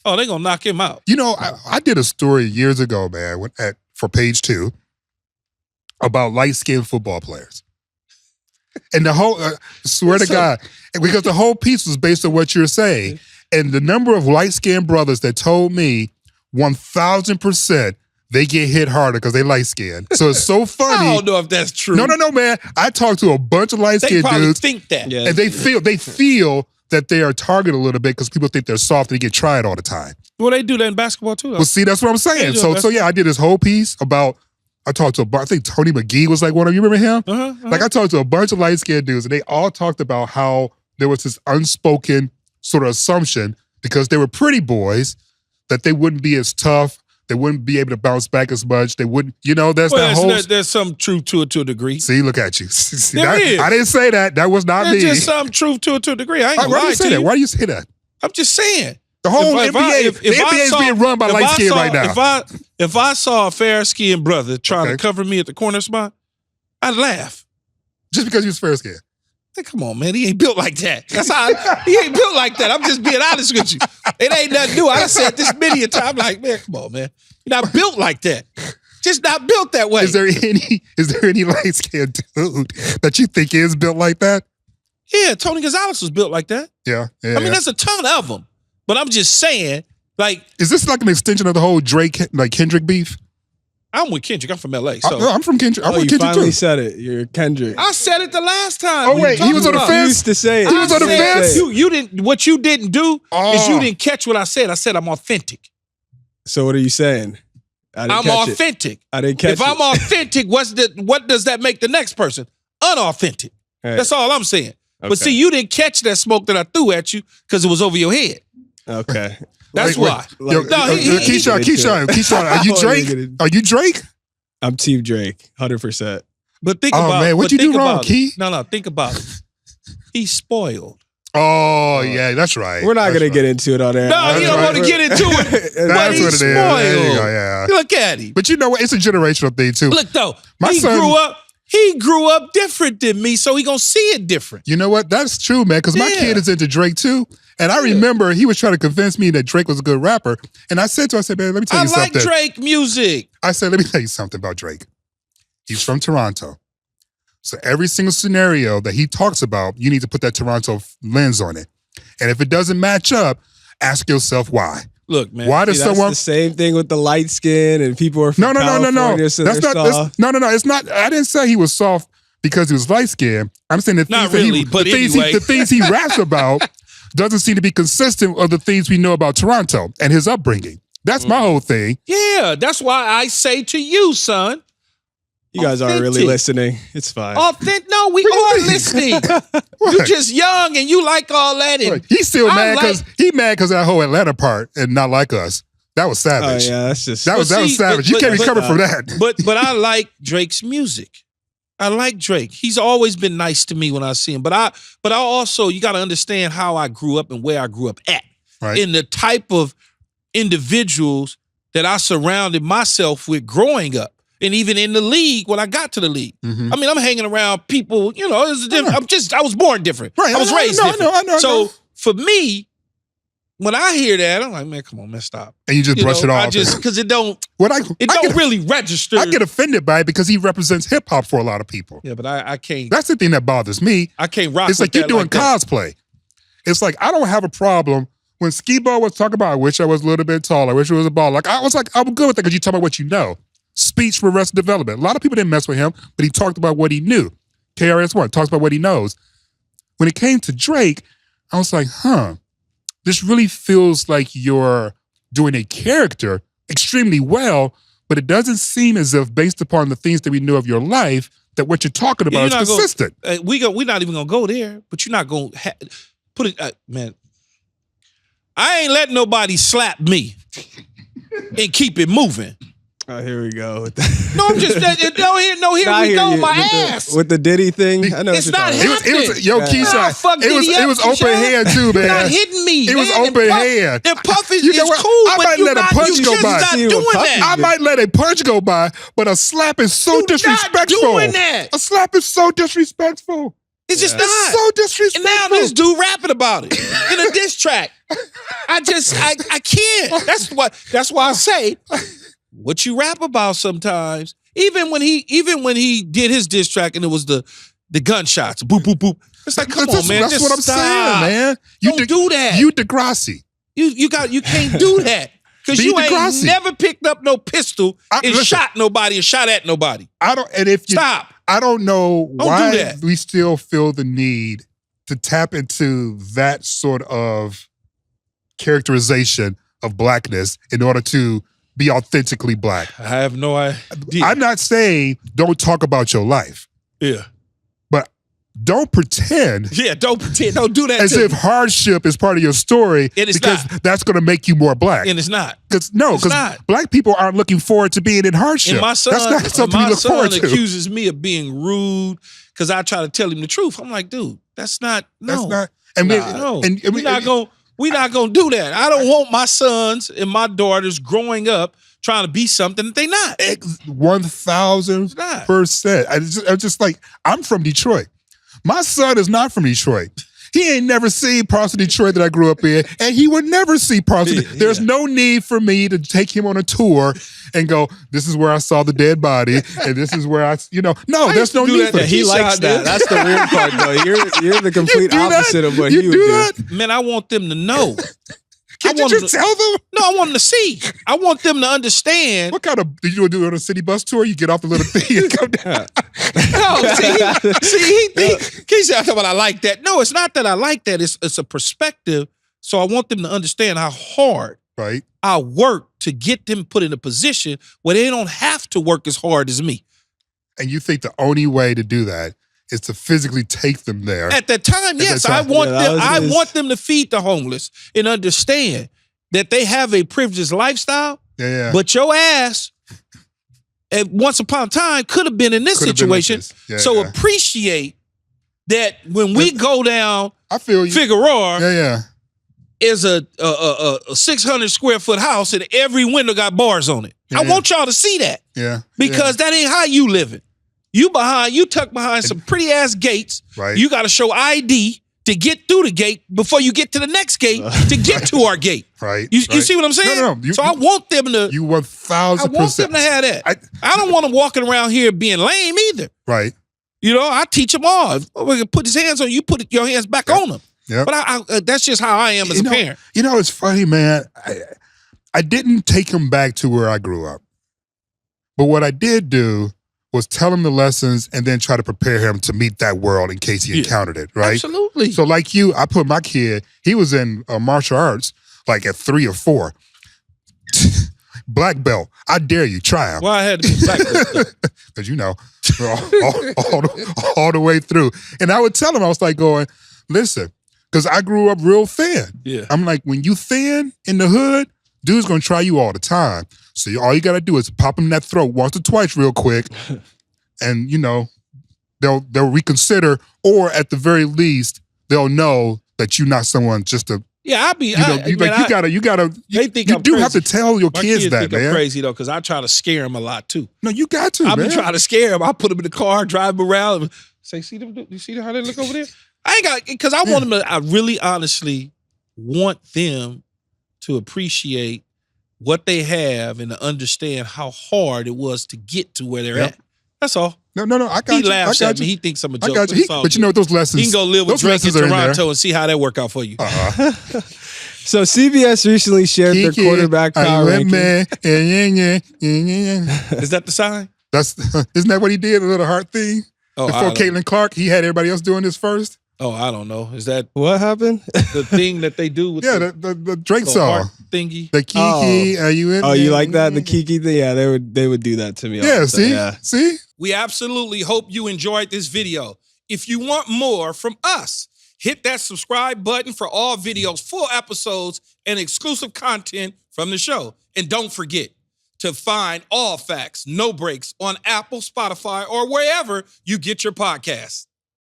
Oh, they gonna knock him out. You know, I did a story years ago, man, for Page 2 about light-skinned football players. And the whole, swear to God, because the whole piece was based on what you're saying. And the number of light-skinned brothers that told me 1,000% they get hit harder because they light-skinned. So it's so funny. I don't know if that's true. No, man. I talked to a bunch of light-skinned dudes. They probably think that. And they feel that they are targeted a little bit because people think they're soft and they get tried all the time. Well, they do that in basketball too, though. Well, see, that's what I'm saying. So yeah, I did this whole piece about, I talked to I think Tony McGee was like one of you. Remember him? Like I talked to a bunch of light-skinned dudes and they all talked about how there was this unspoken sort of assumption because they were pretty boys that they wouldn't be as tough. They wouldn't be able to bounce back as much. They wouldn't, there's some truth to it to a degree. See, look at you. See, there is. I didn't say that. That was not me. There's just some truth to it to a degree. I ain't gonna Why do lie you say to that? you. Why do you say that? I'm just saying. The whole NBA, the NBA is being run by light skin right now. If I saw a fair-skinned brother trying to cover me at the corner spot, I'd laugh. Just because he was fair-skinned? Hey, come on, man. He ain't built like that. That's how he ain't built like that. I'm just being honest with you. It ain't nothing new. I said this many a time. I'm like, man, come on, man. You're not built like that. Just not built that way. Is there any light-skinned dude that you think is built like that? Yeah, Tony Gonzalez was built like that. Yeah. I mean, there's a ton of them. But I'm just saying, like... Is this like an extension of the whole Drake, Kendrick beef? I'm with Kendrick. I'm from L.A. So. I'm from Kendrick. I'm with Kendrick, too. You finally said it. You're Kendrick. I said it the last time. Oh, wait. He was on the fence? You used to say it. He was on the fence? You didn't... What you didn't do is you didn't catch what I said. I said I'm authentic. So what are you saying? I'm authentic. I didn't catch it. If I'm authentic, what does that make the next person? Unauthentic. Right. That's all I'm saying. Okay. But see, you didn't catch that smoke that I threw at you because it was over your head. Okay. That's why. Keyshawn, are you Drake? Are you Drake? I'm Team Drake, 100%. But think about man, what you do wrong, Key? No, think about it. He's spoiled. Oh, yeah, that's right. We're not going to get into it on there. No, you don't want to get into it. That's what it is. There you go, yeah. Look at him. But you know what? It's a generational thing, too. Look, though, he grew up different than me, so he gonna see it different. You know what? That's true, man, because my kid is into Drake, too. And I remember he was trying to convince me that Drake was a good rapper. And I said to him, man, let me tell you something. I like Drake music. I said, let me tell you something about Drake. He's from Toronto. So every single scenario that he talks about, you need to put that Toronto lens on it. And if it doesn't match up, ask yourself why. Look, man. Why does someone... That's the same thing with the light skin and people are from No. California, so that's they're not. soft. No. It's not. I didn't say he was soft because he was light skinned. I'm saying the things he raps about doesn't seem to be consistent with the things we know about Toronto and his upbringing. That's my whole thing. Yeah, that's why I say to you, son. You guys aren't really listening. It's fine. No, we are listening. You just young and you like all that. And he's still mad because that whole Atlanta part and not like us. That was savage. Oh yeah, that's just that was savage. You can't recover from that. But I like Drake's music. I like Drake. He's always been nice to me when I see him. But I also, you got to understand how I grew up and where I grew up at. Right. In the type of individuals that I surrounded myself with growing up. And even in the league, when I got to the league. Mm-hmm. I mean, I'm hanging around people, it was different. I was born different. Right. I was raised different. I know. So for me, when I hear that, I'm like, man, come on, man, stop. And you just brush it off. Because it don't really register. I get offended by it because he represents hip hop for a lot of people. Yeah, but I can't. That's the thing that bothers me. I can't rock It's with like you're doing cosplay. It's like, I don't have a problem. When Ski-Bo was talking about, I wish I was a little bit taller, I wish I was a ball. Like, I was like, I'm good with that because you talk about what you know. Speech for Arrested Development. A lot of people didn't mess with him, but he talked about what he knew. KRS-One talks about what he knows. When it came to Drake, I was like, this really feels like you're doing a character extremely well, but it doesn't seem as if, based upon the things that we know of your life, that what you're talking about is consistent. We're not even going to go there, but you're not going to put it, man. I ain't letting nobody slap me and keep it moving. Oh, here we go. No, I'm just here we go. My ass with the Diddy thing. I know it's not happening. Keyshawn, it was open hand too, man. You're not hitting me. It was open hand. And Puff is cool, I might let a punch go by. Not doing that. I might let a punch go by, but a slap is so disrespectful. Not doing that. A slap is so disrespectful. It's just not. It's so disrespectful. And now this dude rapping about it in a diss track. I can't. That's why I say what you rap about sometimes. Even when he did his diss track and it was the gunshots, boop, boop, boop. It's like, come on, man. That's what I'm saying, man. Don't do that. You Degrassi. You can't do that. Because you ain't Degrassi. never picked up no pistol and shot nobody and shot at nobody. Stop. I don't know why do we still feel the need to tap into that sort of characterization of blackness in order to be authentically black. I have no idea. I'm not saying don't talk about your life. Yeah. But don't pretend. Yeah, don't pretend. Don't do that as if hardship is part of your story. It is because not. That's going to make you more black. And it's not. Because black people aren't looking forward to being in hardship. And my son, that's not something you look forward to. Accuses me of being rude because I try to tell him the truth. I'm like, dude, that's not. No, that's not. We're not gonna do that. I don't want my sons and my daughters growing up trying to be something that they not. 1,000%. I'm just like, I'm from Detroit. My son is not from Detroit. He ain't never seen parts of Detroit that I grew up in, and he would never see parts of it. There's no need for me to take him on a tour and go, this is where I saw the dead body, and this is where there's no need for that. He likes that. That's the weird part, though. You're the complete opposite of what he would do. Man, I want them to know. Can't you just tell them? No, I want them to see. I want them to understand. What kind of, did you do it on a city bus tour? You get off the little thing and come down. No, he Keyshawn talking about I like that. No, it's not that I like that. It's a perspective. So I want them to understand how hard I work to get them put in a position where they don't have to work as hard as me. And you think the only way to do that is to physically take them there. At that time, yes. I want them to feed the homeless and understand that they have a privileged lifestyle. Yeah. But your ass, at once upon a time, could have been in this situation. Appreciate that when we go down Figueroa, is a 600 square foot house and every window got bars on it. I want y'all to see that. Yeah. Because that ain't how you living. You tuck behind some pretty ass gates. Right. You got to show ID to get through the gate before you get to the next gate to get to our gate. Right. You see what I'm saying? No. So I want them to. You 1,000%. I want them to have that. I don't want them walking around here being lame either. Right. I teach them all. We can put his hands on you, put your hands back on them. Yep. But that's just how I am as a parent. It's funny, man. I didn't take him back to where I grew up. But what I did do was tell him the lessons and then try to prepare him to meet that world in case he encountered it, right? Absolutely. So like you, I put my kid, he was in martial arts like at 3 or 4. Black belt. I dare you, try him. Why I had to be black belt? Because all the way through. And I would tell him, I was like going, listen, because I grew up real thin. Yeah. I'm like, when you thin in the hood, dude's going to try you all the time. So all you got to do is pop him in that throat once or twice real quick. And, they'll reconsider, or at the very least, they'll know that you're not someone just to. Yeah, I'll be. You do have to tell your kids that, man. I'm crazy though, because I try to scare them a lot too. No, you got to. I've been trying to scare them. I put them in the car, drive them around, and say, "See them? You see how they look over there?" I ain't got, because I want them to. I really, honestly want them to appreciate what they have and to understand how hard it was to get to where they're at. That's all. No, I got you. He laughs at me. He thinks I'm a joke. I got you. But you know what, those lessons. You can go live with Drake in Toronto and see how that work out for you. So CBS recently shared their quarterback power ranking. Is that the sign? Isn't that what he did? A little heart thing? Before Caitlin Clark, he had everybody else doing this first. Oh, I don't know. Is that what happened? The thing that they do with the Drake song thingy? The Kiki, are you in? Oh, you like that? The Kiki thing? Yeah, they would do that to me. Yeah, see? We absolutely hope you enjoyed this video. If you want more from us, hit that subscribe button for all videos, full episodes, and exclusive content from the show. And don't forget to find All Facts, No Breaks on Apple, Spotify, or wherever you get your podcasts.